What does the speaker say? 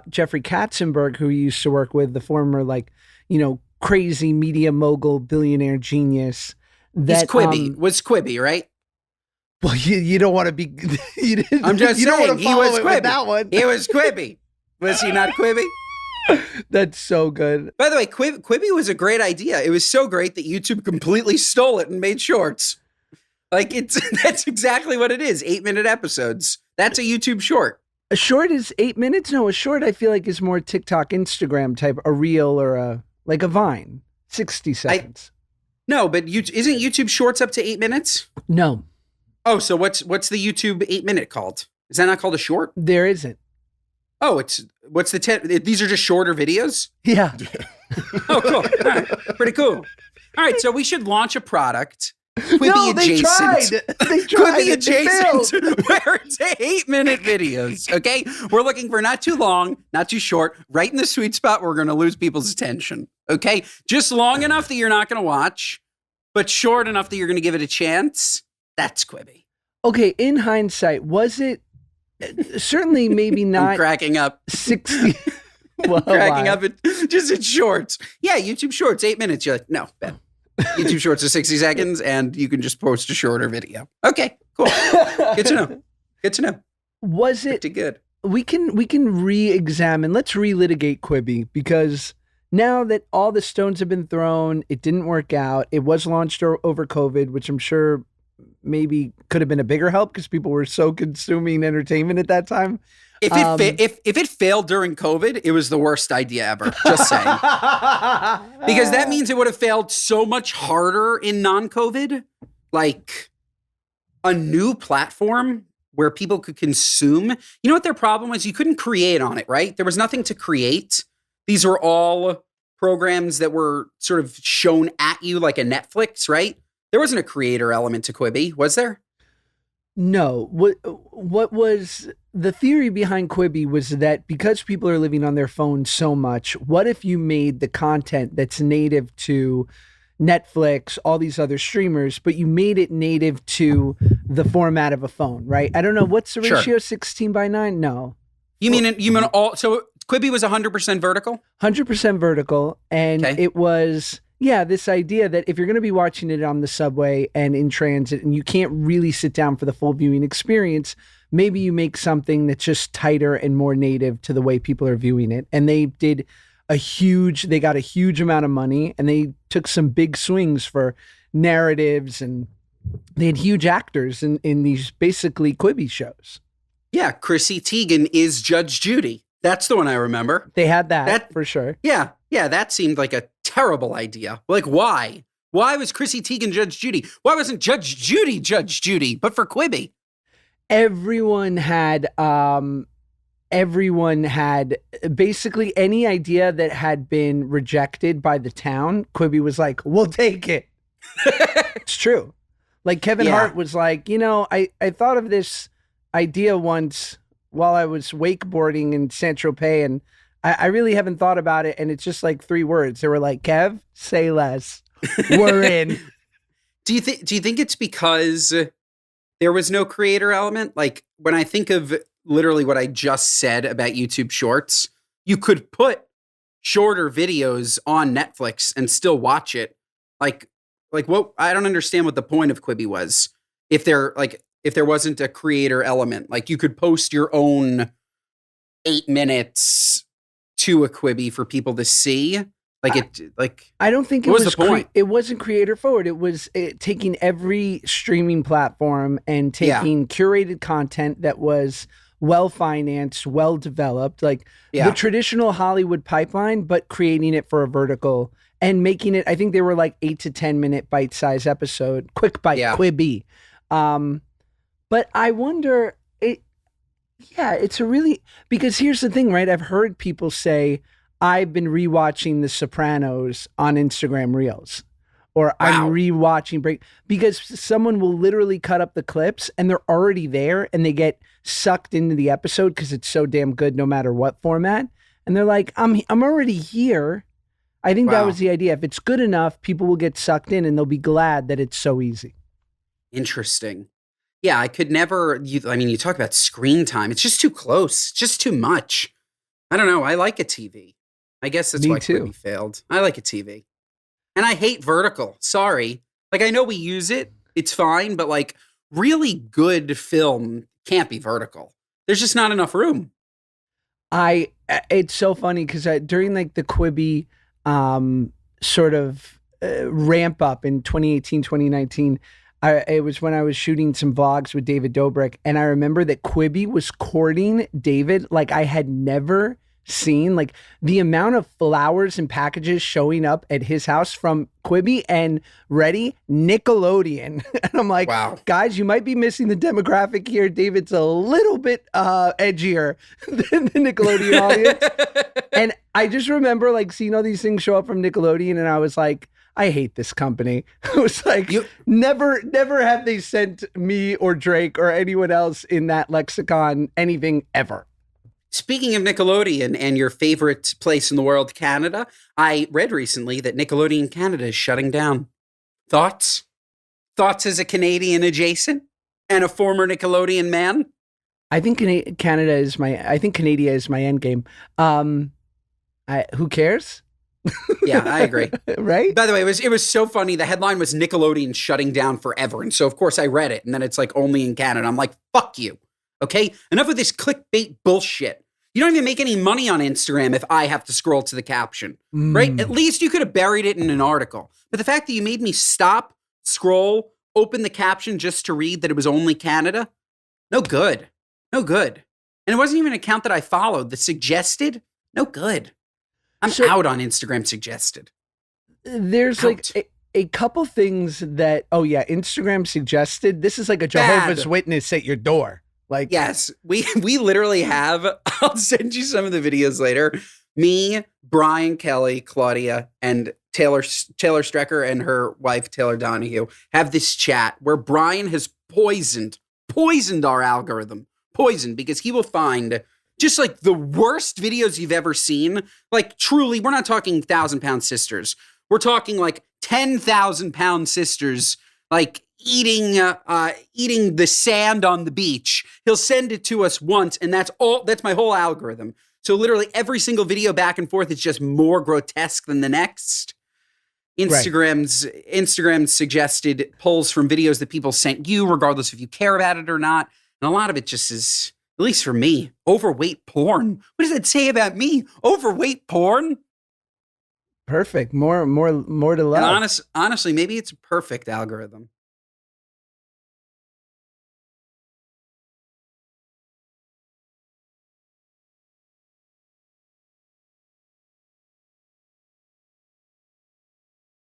Jeffrey Katzenberg, who he used to work with, the former crazy media mogul, billionaire genius. He's Quibi. Was Quibi, right? Well, you don't want to be. I'm just saying, he was Quibi. That one. He was Quibi. Was he not Quibi? That's so good. By the way, Quibi was a great idea. It was so great that YouTube completely stole it and made shorts. That's exactly what it is. 8-minute episodes. That's a YouTube short. A short is 8 minutes? No, a short I feel like is more TikTok, Instagram type, a reel or a Vine. 60 seconds. No, but isn't YouTube shorts up to 8 minutes? No. Oh, so what's the YouTube 8-minute called? Is that not called a short? There isn't. Oh, what's the 10? These are just shorter videos? Yeah. Oh, cool. All right. Pretty cool. All right, so we should launch a product. Quibi adjacent. They tried. Quibi adjacent where it's 8-minute videos, okay? We're looking for not too long, not too short, right in the sweet spot where we're going to lose people's attention, okay? Just long enough that you're not going to watch, but short enough that you're going to give it a chance. That's Quibi. Okay, in hindsight, was it certainly maybe not I'm cracking up. 60 Well, cracking up just in shorts. Yeah, YouTube shorts, 8 minutes. You're like, no, Ben. YouTube shorts are 60 seconds and you can just post a shorter video. Okay, cool. Good to know. Good to know. Was it pretty good? We can re-examine, let's relitigate Quibi, because now that all the stones have been thrown, it didn't work out. It was launched over COVID, which I'm sure maybe could have been a bigger help because people were so consuming entertainment at that time. If it failed during COVID, it was the worst idea ever. Just saying. Because that means it would have failed so much harder in non-COVID. Like a new platform where people could consume. You know what their problem was? You couldn't create on it, right? There was nothing to create. These were all programs that were sort of shown at you like a Netflix, right? There wasn't a creator element to Quibi, was there? No. What was the theory behind Quibi was that because people are living on their phones so much, what if you made the content that's native to Netflix, all these other streamers, but you made it native to the format of a phone, right? I don't know. What's the ratio? Sure. 16:9? No. You mean all, so Quibi was 100% vertical? 100% vertical. And It was, this idea that if you're going to be watching it on the subway and in transit and you can't really sit down for the full viewing experience, maybe you make something that's just tighter and more native to the way people are viewing it. And they got a huge amount of money and they took some big swings for narratives and they had huge actors in these basically Quibi shows. Yeah, Chrissy Teigen is Judge Judy. That's the one I remember. They had that for sure. Yeah, that seemed like a terrible idea. Like, why? Why was Chrissy Teigen Judge Judy? Why wasn't Judge Judy, but for Quibi? Everyone had basically any idea that had been rejected by the town. Quibi was like, we'll take it. It's true. Like Kevin Hart was like, I thought of this idea once while I was wakeboarding in Saint-Tropez and I really haven't thought about it. And it's just like 3 words. They were like, Kev, say less. We're in. Do you think it's because there was no creator element? Like when I think of literally what I just said about YouTube Shorts, you could put shorter videos on Netflix and still watch it. Like what? I don't understand what the point of Quibi was. If there wasn't a creator element, like you could post your own 8 minutes to a Quibi for people to see. I don't think it was the point. It wasn't creator forward. It was taking every streaming platform and taking curated content that was well-financed, well-developed, like the traditional Hollywood pipeline, but creating it for a vertical and making it, I think they were like 8 to 10 minute bite-sized episode, quick bite, Quibi. But I wonder, it's a really, because here's the thing, right? I've heard people say, I've been rewatching The Sopranos on Instagram Reels, or I'm rewatching because someone will literally cut up the clips and they're already there and they get sucked into the episode because it's so damn good no matter what format. And they're like, I'm already here. I think that was the idea. If it's good enough, people will get sucked in and they'll be glad that it's so easy. Interesting. Yeah, I could never, you talk about screen time. It's just too close. It's just too much. I don't know. I like a TV. I guess that's why Quibi failed. I like a TV. And I hate vertical. Sorry. Like, I know we use it. It's fine. But, like, really good film can't be vertical. There's just not enough room. It's so funny because during, like, the Quibi sort of ramp up in 2018, 2019, it was when I was shooting some vlogs with David Dobrik. And I remember that Quibi was courting David like I had never seen. Like, the amount of flowers and packages showing up at his house from Quibi and ready Nickelodeon. And I'm like, wow, guys, you might be missing the demographic here. David's a little bit edgier than the Nickelodeon audience. And I just remember, like, seeing all these things show up from Nickelodeon, and I was like, I hate this company. I was like, never have they sent me or Drake or anyone else in that lexicon anything ever. Speaking of Nickelodeon and your favorite place in the world, Canada, I read recently that Nickelodeon Canada is shutting down. Thoughts? Thoughts as a Canadian adjacent and a former Nickelodeon man? I think Canada is I think Canada is my end game. Who cares? Yeah, I agree. Right? By the way, it was so funny. The headline was Nickelodeon shutting down forever. And so, of course, I read it. And then it's like only in Canada. I'm like, fuck you. Okay? Enough of this clickbait bullshit. You don't even make any money on Instagram if I have to scroll to the caption, right? At least you could have buried it in an article. But the fact that you made me stop, scroll, open the caption just to read that it was only Canada, no good. No good. And it wasn't even an account that I followed. The suggested, no good. I'm out on Instagram suggested. There's like a couple things that, Instagram suggested. This is like a Jehovah's Witness at your door. Like, yes, we literally have, I'll send you some of the videos later. Me, Brian, Kelly, Claudia, and Taylor Strecker and her wife, Taylor Donahue, have this chat where Brian has poisoned our algorithm. Poisoned, because he will find just like the worst videos you've ever seen. Like, truly, we're not talking 1,000-pound sisters. We're talking like 10,000-pound sisters, like eating the sand on the beach. He'll send it to us once, and that's my whole algorithm. So literally every single video back and forth is just more grotesque than the next. Instagram's suggested pulls from videos that people sent you, regardless if you care about it or not. And a lot of it just is, at least for me, overweight porn. What does that say about me? Overweight porn? Perfect. More to love. And honestly, maybe it's a perfect algorithm.